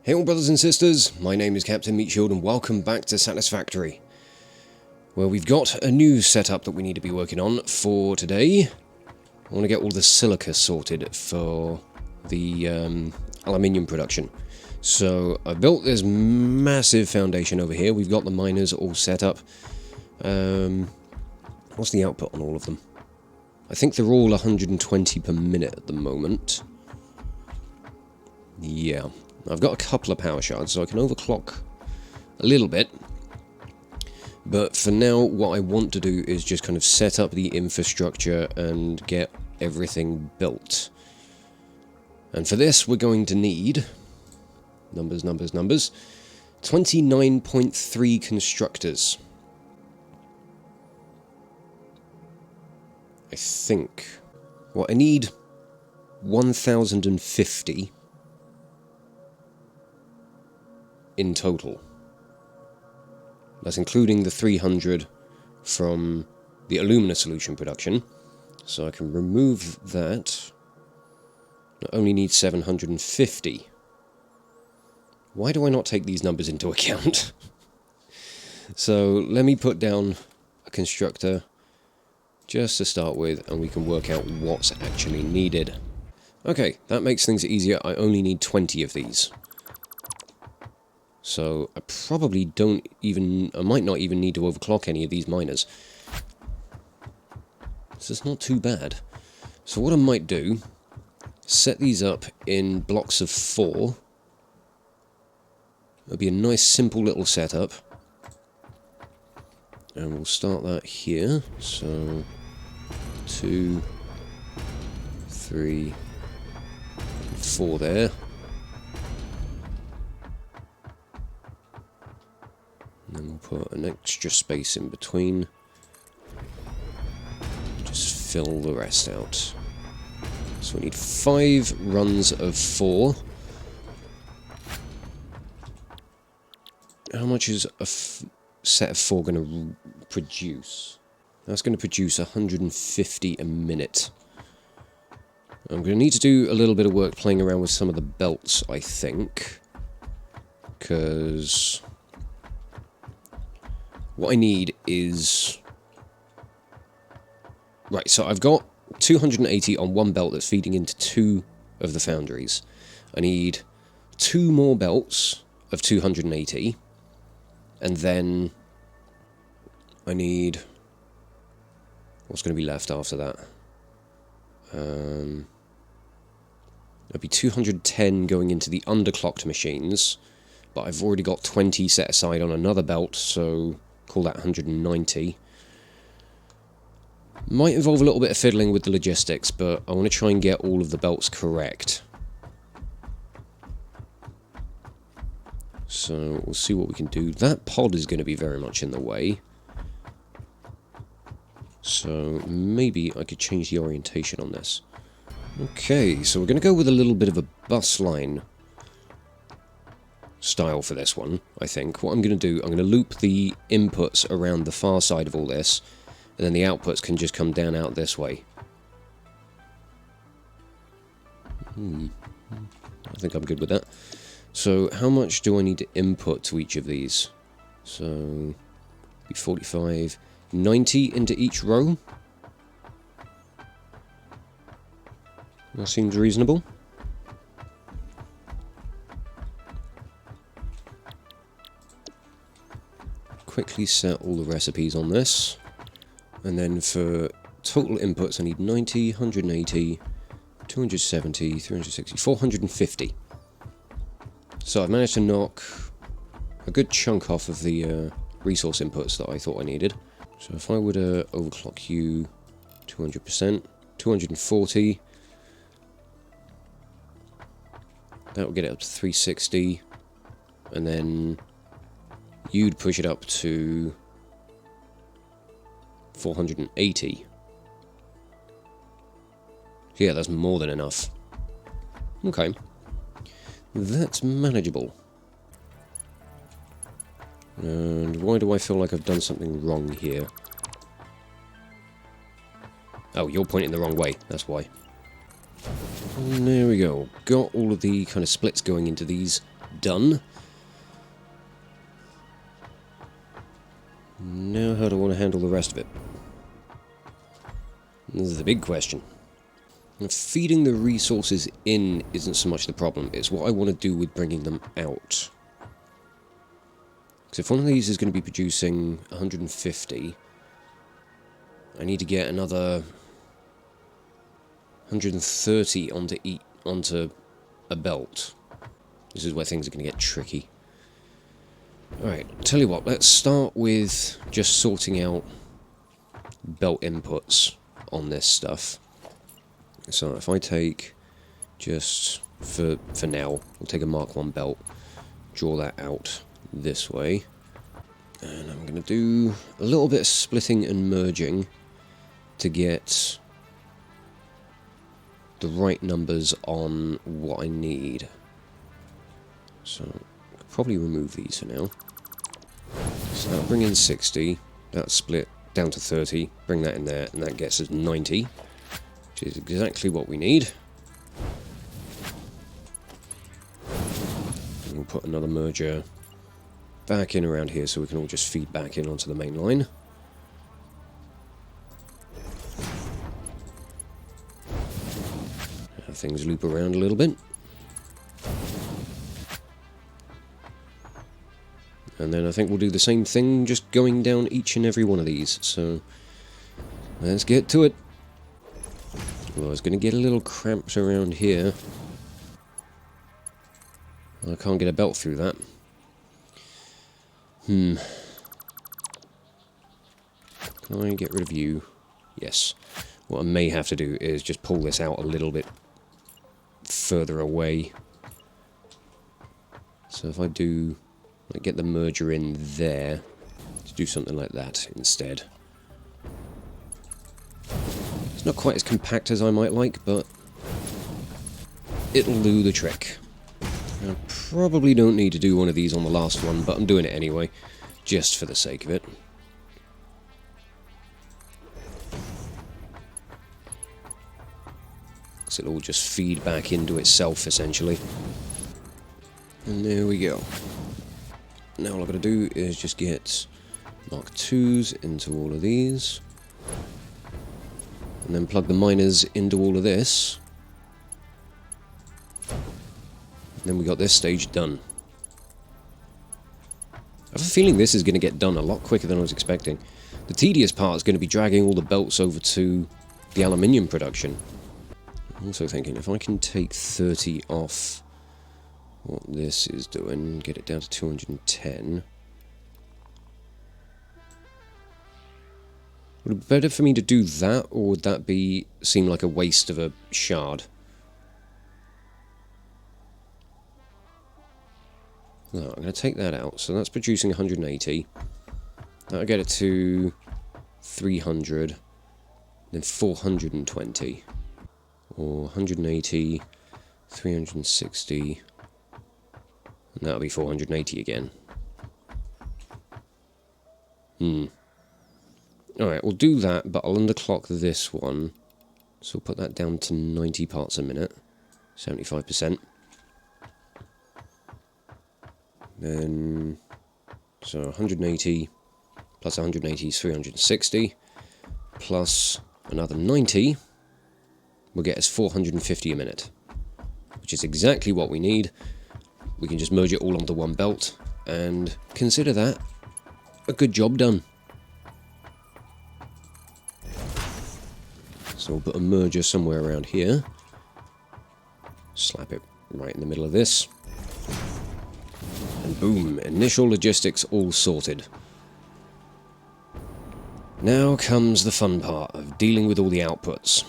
Hey all brothers and sisters, my name is Captain Meatshield and welcome back to Satisfactory, where we've got a new setup that we need to be working on for today. I want to get all the silica sorted for the aluminium production. So I built this massive foundation over here. We've got the miners all set up. What's the output on all of them? I think they're all 120 per minute at the moment. Yeah. I've got a couple of power shards, so I can overclock a little bit. But for now, what I want to do is just kind of set up the infrastructure and get everything built. And for this, we're going to need... numbers, 29.3 constructors. I think. Well, I need 1,050 in total. That's including the 300 from the alumina solution production. So I can remove that. I only need 750. Why do I not take these numbers into account? So let me put down a constructor just to start with, and we can work out what's actually needed. Okay, that makes things easier. I only need 20 of these. So I probably don't even... I might not even need to overclock any of these miners. So it's not too bad. So what I might do, set these up in blocks of 4. It'll be a nice simple little setup. And we'll start that here. So 2, 3, 4 there. And then we'll put an extra space in between. Just fill the rest out. So we need 5 runs of 4. How much is a set of 4 going to produce? That's going to produce 150 a minute. I'm going to need to do a little bit of work playing around with some of the belts, I think. Because... what I need is... right, so I've got 280 on one belt that's feeding into 2 of the foundries. I need 2 more belts of 280. And then I need... what's going to be left after that? There'll be 210 going into the underclocked machines. But I've already got 20 set aside on another belt, so... call that 190. Might involve a little bit of fiddling with the logistics, but I want to try and get all of the belts correct. So we'll see what we can do. That pod is going to be very much in the way. So maybe I could change the orientation on this. Okay, so we're going to go with a little bit of a bus line style for this one, I think. What I'm going to do, I'm going to loop the inputs around the far side of all this, and then the outputs can just come down out this way. I think I'm good with that. So, how much do I need to input to each of these? So, 45, 90 into each row. That seems reasonable. Quickly set all the recipes on this, and then for total inputs I need 90, 180, 270, 360, 450. So I've managed to knock a good chunk off of the resource inputs that I thought I needed. So if I were to overclock you 200%, 240, that would get it up to 360, and then you'd push it up to 480. Yeah, that's more than enough. Okay. That's manageable. And why do I feel like I've done something wrong here? Oh, you're pointing the wrong way, that's why. And there we go. Got all of the kind of splits going into these done. Now how do I want to handle the rest of it? This is the big question. Feeding the resources in isn't so much the problem, it's what I want to do with bringing them out. Because if one of these is going to be producing 150, I need to get another 130 onto a belt. This is where things are going to get tricky. Alright, tell you what, let's start with just sorting out belt inputs on this stuff. So if I take, just for now, we'll take a Mark 1 belt, draw that out this way, and I'm going to do a little bit of splitting and merging to get the right numbers on what I need. So I could probably remove these for now. So that'll bring in 60, that's split down to 30, bring that in there, and that gets us 90. Which is exactly what we need. We'll put another merger back in around here so we can all just feed back in onto the main line. Have things loop around a little bit. And then I think we'll do the same thing, just going down each and every one of these. So let's get to it. Well, it's going to get a little cramped around here. I can't get a belt through that. Can I get rid of you? Yes. What I may have to do is just pull this out a little bit further away. So if I do, like, get the merger in there, to do something like that instead. It's not quite as compact as I might like, but it'll do the trick. I probably don't need to do one of these on the last one, but I'm doing it anyway, just for the sake of it. So it'll all just feed back into itself, essentially. And there we go. Now all I've got to do is just get Mark 2s into all of these. And then plug the miners into all of this. And then we got this stage done. I have a feeling this is going to get done a lot quicker than I was expecting. The tedious part is going to be dragging all the belts over to the aluminium production. I'm also thinking, if I can take 30 off what this is doing, get it down to 210... Would it be better for me to do that, or would that seem like a waste of a shard? No, I'm going to take that out, so that's producing 180. That'll get it to 300, then 420. Or 180, 360, and that'll be 480 again. Alright, we'll do that, but I'll underclock this one. So we'll put that down to 90 parts a minute. 75%. Then, so 180 plus 180 is 360. Plus another 90 will get us 450 a minute. Which is exactly what we need. We can just merge it all onto one belt. And consider that a good job done. So we'll put a merger somewhere around here. Slap it right in the middle of this. And boom, initial logistics all sorted. Now comes the fun part of dealing with all the outputs.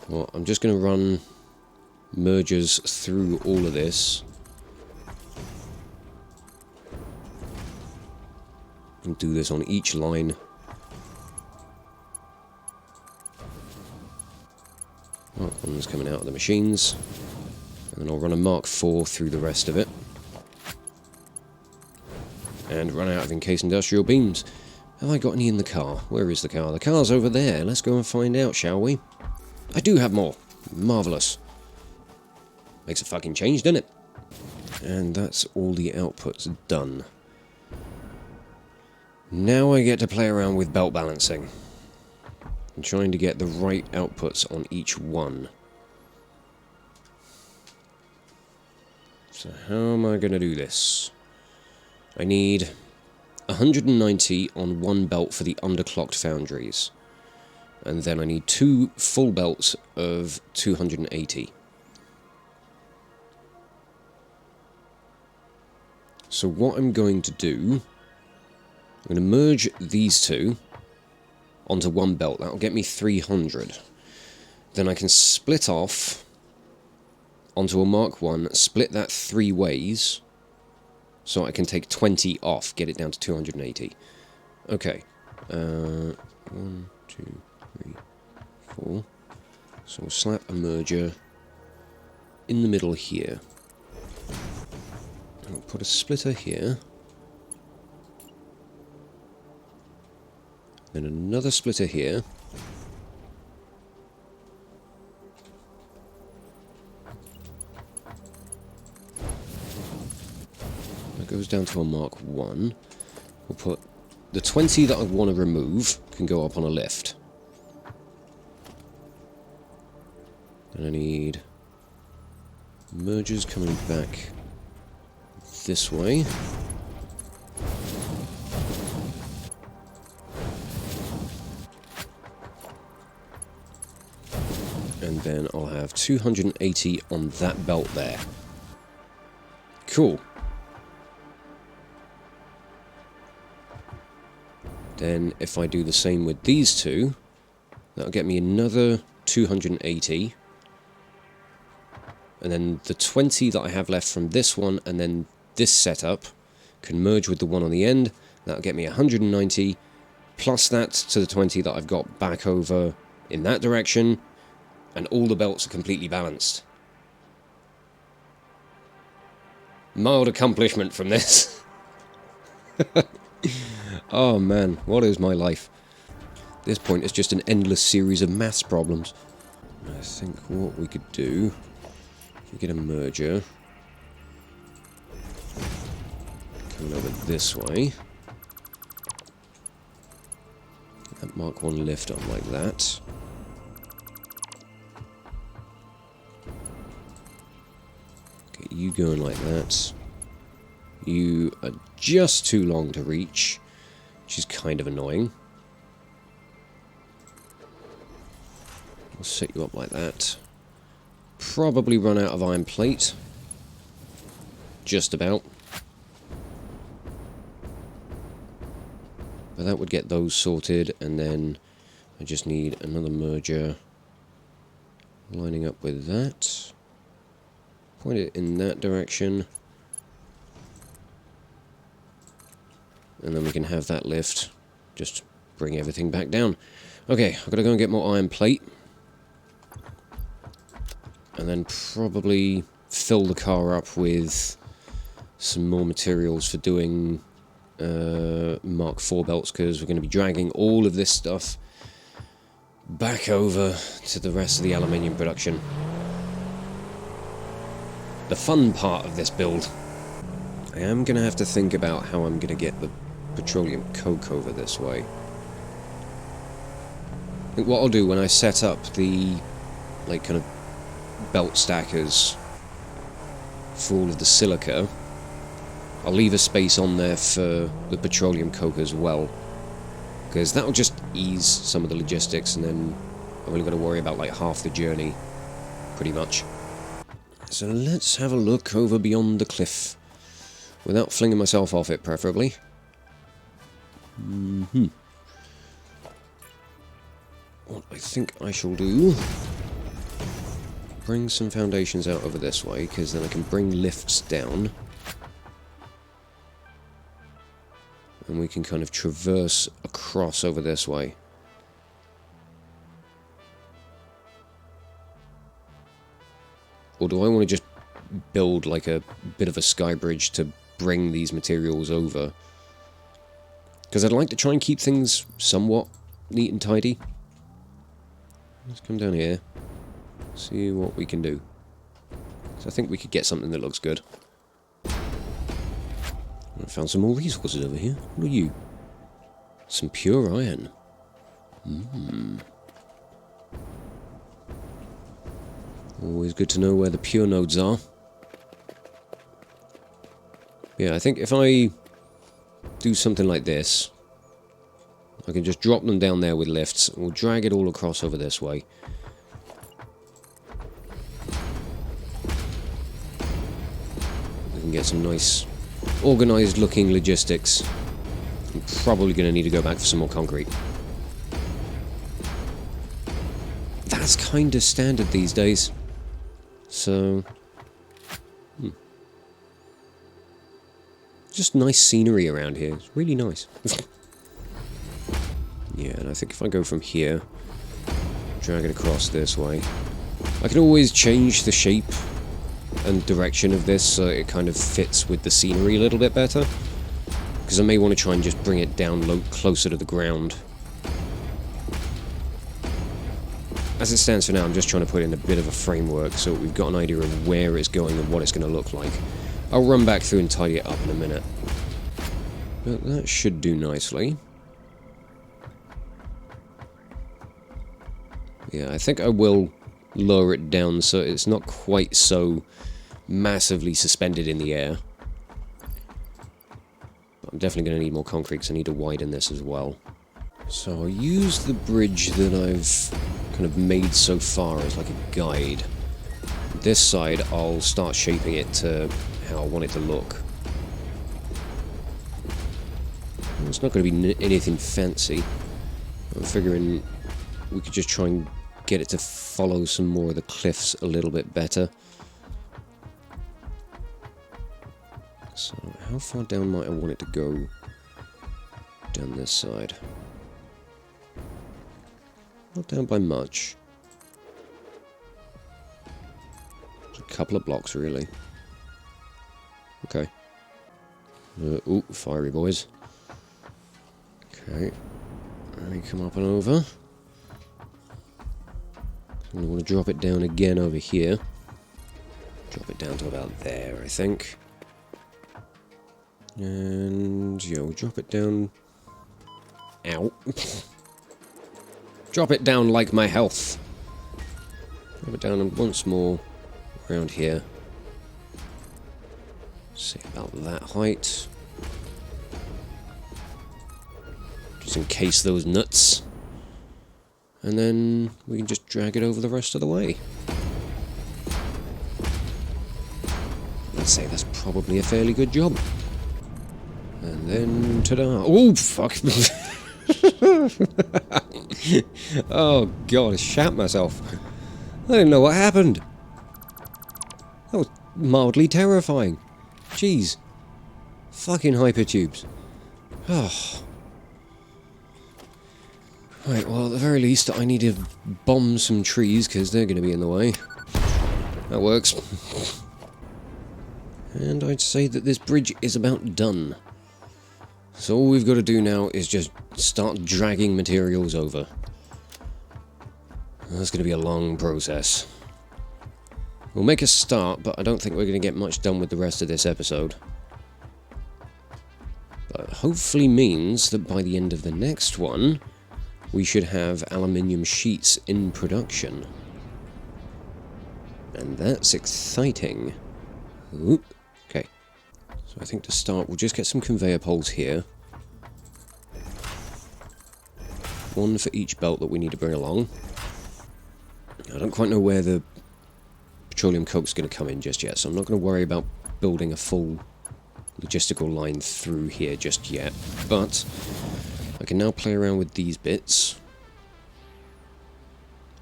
Well, I'm just going to run mergers through all of this. And do this on each line. Mark 1's coming out of the machines. And then I'll run a Mark 4 through the rest of it. And run out of encased industrial beams. Have I got any in the car? Where is the car? The car's over there. Let's go and find out, shall we? I do have more. Marvellous. Makes a fucking change, doesn't it? And that's all the outputs done. Now I get to play around with belt balancing. I'm trying to get the right outputs on each one. So how am I going to do this? I need 190 on one belt for the underclocked foundries. And then I need 2 full belts of 280. So what I'm going to do, I'm going to merge these two onto one belt. That'll get me 300. Then I can split off onto a Mark 1, split that 3 ways, so I can take 20 off, get it down to 280. Okay. 1, 2, 3, 4. So we'll slap a merger in the middle here. I'll put a splitter here. Then another splitter here. That goes down to a Mark 1. We'll put the 20 that I want to remove can go up on a lift. Then I need mergers coming back this way. And then I'll have 280 on that belt there. Cool. Then if I do the same with these two, that'll get me another 280. And then the 20 that I have left from this one and then this setup can merge with the one on the end. That'll get me 190, plus that to the 20 that I've got back over in that direction, and all the belts are completely balanced. Mild accomplishment from this. Oh man, what is my life? At this point, it's just an endless series of maths problems. I think what we could do, if we get a merger coming over this way, get that Mark 1 lift on like that. Get you going like that. You are just too long to reach, which is kind of annoying. I'll set you up like that. Probably run out of iron plate. Just about. But that would get those sorted, and then I just need another merger lining up with that. Point it in that direction. And then we can have that lift. Just bring everything back down. Okay, I've got to go and get more iron plate. And then probably fill the car up with some more materials for doing Mark 4 belts, because we're going to be dragging all of this stuff back over to the rest of the aluminium production. The fun part of this build. I am going to have to think about how I'm going to get the petroleum coke over this way. I think what I'll do when I set up the kind of belt stackers for all of the silica, I'll leave a space on there for the petroleum coke as well, because that'll just ease some of the logistics, and then I've only got to worry about like half the journey, pretty much. So let's have a look over beyond the cliff, without flinging myself off it, preferably. What I think I shall do, bring some foundations out over this way, because then I can bring lifts down. And we can kind of traverse across over this way. Or do I want to just build like a bit of a sky bridge to bring these materials over? Because I'd like to try and keep things somewhat neat and tidy. Let's come down here. See what we can do. So I think we could get something that looks good. I found some more resources over here. What are you? Some pure iron. Always good to know where the pure nodes are. Yeah, I think if I do something like this, I can just drop them down there with lifts, and we'll drag it all across over this way. We can get some nice, organised looking logistics. I'm probably going to need to go back for some more concrete. That's kind of standard these days. So... just nice scenery around here. It's really nice. Yeah, and I think if I go from here, drag it across this way, I can always change the shape and direction of this so it kind of fits with the scenery a little bit better. Because I may want to try and just bring it down closer to the ground. As it stands for now, I'm just trying to put in a bit of a framework so we've got an idea of where it's going and what it's going to look like. I'll run back through and tidy it up in a minute. But that should do nicely. Yeah, I think I will lower it down so it's not quite so massively suspended in the air. But I'm definitely going to need more concrete because I need to widen this as well. So I'll use the bridge that I've kind of made so far as like a guide. This side, I'll start shaping it to how I want it to look. It's not going to be anything fancy. I'm figuring we could just try and get it to follow some more of the cliffs a little bit better. So, how far down might I want it to go? Down this side. Not down by much. Just a couple of blocks, really. Okay. Ooh, fiery boys. Okay. Let me come up and over. I'm going to want to drop it down again over here. Drop it down to about there, I think. And, yeah, we'll drop it down... Ow. Drop it down like my health. Drop it down once more around here. See about that height. Just encase those nuts. And then we can just drag it over the rest of the way. Let's say that's probably a fairly good job. And then, ta-da! Oh, fuck! Oh, God, I shat myself. I didn't know what happened. That was mildly terrifying. Jeez. Fucking hypertubes. Oh. Right, well, at the very least, I need to bomb some trees, because they're going to be in the way. That works. And I'd say that this bridge is about done. So all we've got to do now is just start dragging materials over. That's going to be a long process. We'll make a start, but I don't think we're going to get much done with the rest of this episode. But hopefully means that by the end of the next one, we should have aluminium sheets in production. And that's exciting. Ooh, okay. So I think to start, we'll just get some conveyor poles here. One for each belt that we need to bring along. I don't quite know where the petroleum coke's going to come in just yet, so I'm not going to worry about building a full logistical line through here just yet. But I can now play around with these bits.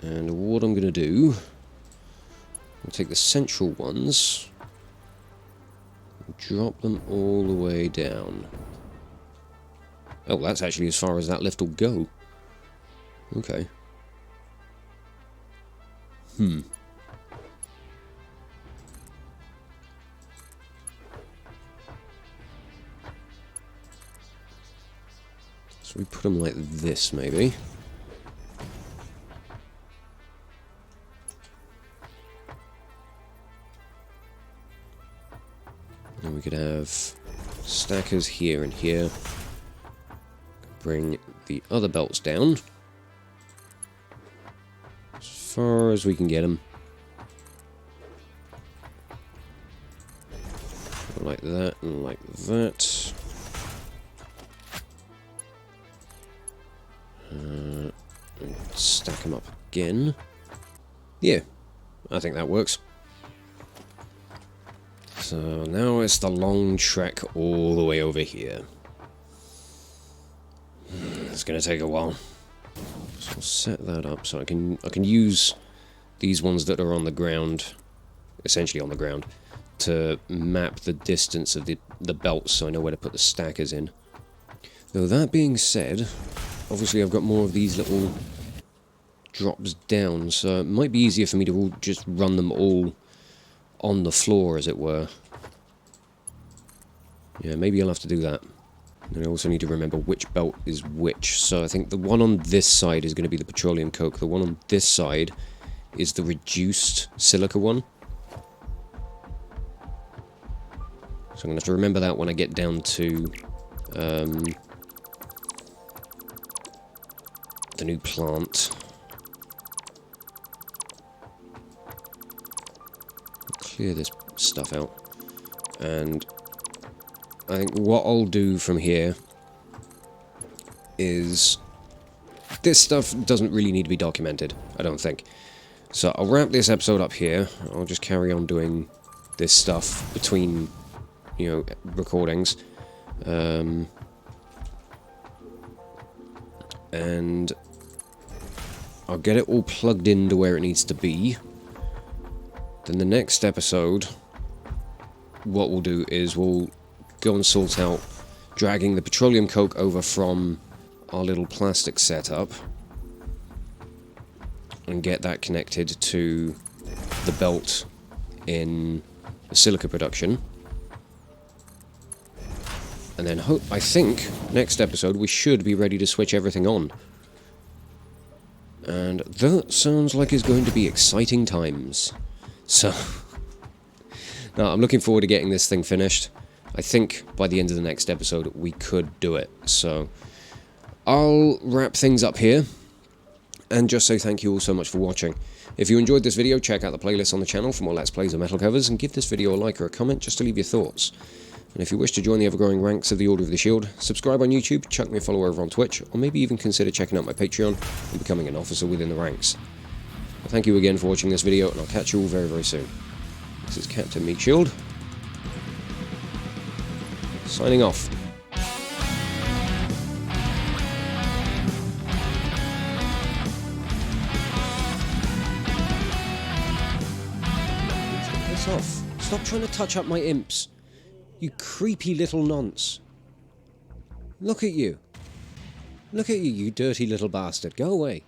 And what I'm going to do, I'll take the central ones, drop them all the way down. Oh, that's actually as far as that lift will go. Okay. So we put them like this, maybe. Then we could have stackers here and here. Bring the other belts down. As far as we can get them. Like that and like that. And stack them up again. Yeah, I think that works. So now it's the long trek all the way over here. It's going to take a while. So I'll set that up so I can use these ones that are on the ground, essentially on the ground, to map the distance of the belts so I know where to put the stackers in. Though that being said, obviously I've got more of these little drops down, so it might be easier for me to just run them all on the floor, as it were. Yeah, maybe I'll have to do that. And I also need to remember which belt is which. So I think the one on this side is going to be the petroleum coke. The one on this side is the reduced silica one. So I'm going to have to remember that when I get down to the new plant. Clear this stuff out. And I think what I'll do from here is... this stuff doesn't really need to be documented, I don't think. So I'll wrap this episode up here. I'll just carry on doing this stuff between, you know, recordings. And I'll get it all plugged into where it needs to be. Then the next episode, what we'll do is we'll go and sort out dragging the petroleum coke over from our little plastic setup and get that connected to the belt in the silica production. And then I think next episode we should be ready to switch everything on. And that sounds like it's going to be exciting times. So, now I'm looking forward to getting this thing finished. I think by the end of the next episode we could do it. So, I'll wrap things up here and just say thank you all so much for watching. If you enjoyed this video, check out the playlist on the channel for more Let's Plays and metal covers, and give this video a like or a comment just to leave your thoughts. And if you wish to join the ever-growing ranks of the Order of the Shield, subscribe on YouTube, chuck me a follow over on Twitch, or maybe even consider checking out my Patreon and becoming an officer within the ranks. Well, thank you again for watching this video, and I'll catch you all very, very soon. This is Captain Meatshield, signing off. Piss off. Stop trying to touch up my imps. You creepy little nonce. Look at you. Look at you, you dirty little bastard. Go away.